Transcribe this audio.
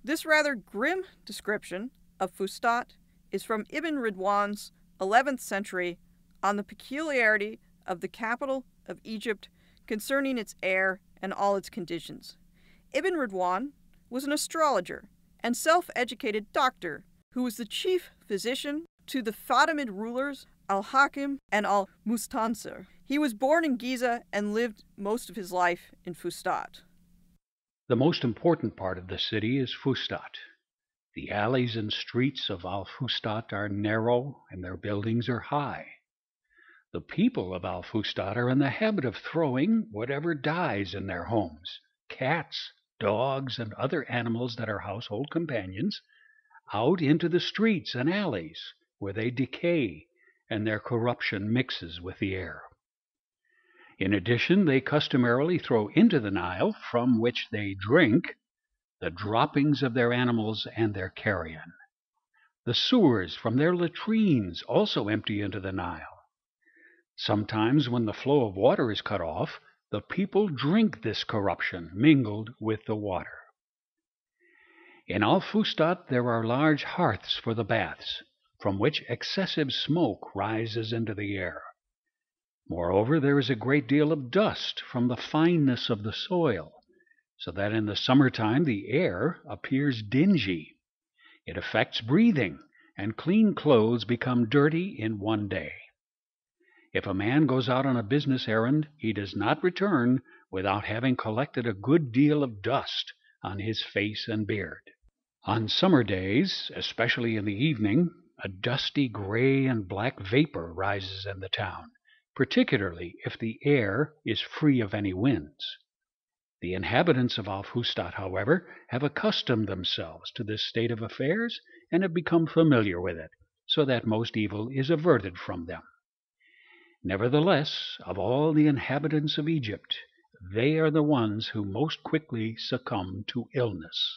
This rather grim description of Fustat is from Ibn Ridwan's 11th century on the peculiarity of the capital of Egypt concerning its air and all its conditions. Ibn Ridwan was an astrologer and self-educated doctor who was the chief physician to the Fatimid rulers Al-Hakim and Al-Mustansir. He was born in Giza and lived most of his life in Fustat. The most important part of the city is Fustat. The alleys and streets of Al-Fustat are narrow and their buildings are high. The people of Al-Fustat are in the habit of throwing whatever dies in their homes, cats, dogs, and other animals that are household companions, out into the streets and alleys where they decay and their corruption mixes with the air. In addition, they customarily throw into the Nile, from which they drink, the droppings of their animals and their carrion. The sewers from their latrines also empty into the Nile. Sometimes, when the flow of water is cut off, the people drink this corruption mingled with the water. In Al-Fustat there are large hearths for the baths, from which excessive smoke rises into the air. Moreover, there is a great deal of dust from the fineness of the soil, so that in the summertime the air appears dingy. It affects breathing, and clean clothes become dirty in one day. If a man goes out on a business errand, he does not return without having collected a good deal of dust on his face and beard. On summer days, especially in the evening, a dusty gray and black vapor rises in the town, particularly if the air is free of any winds. The inhabitants of Al-Fustat, however, have accustomed themselves to this state of affairs and have become familiar with it, so that most evil is averted from them. Nevertheless, of all the inhabitants of Egypt, they are the ones who most quickly succumb to illness.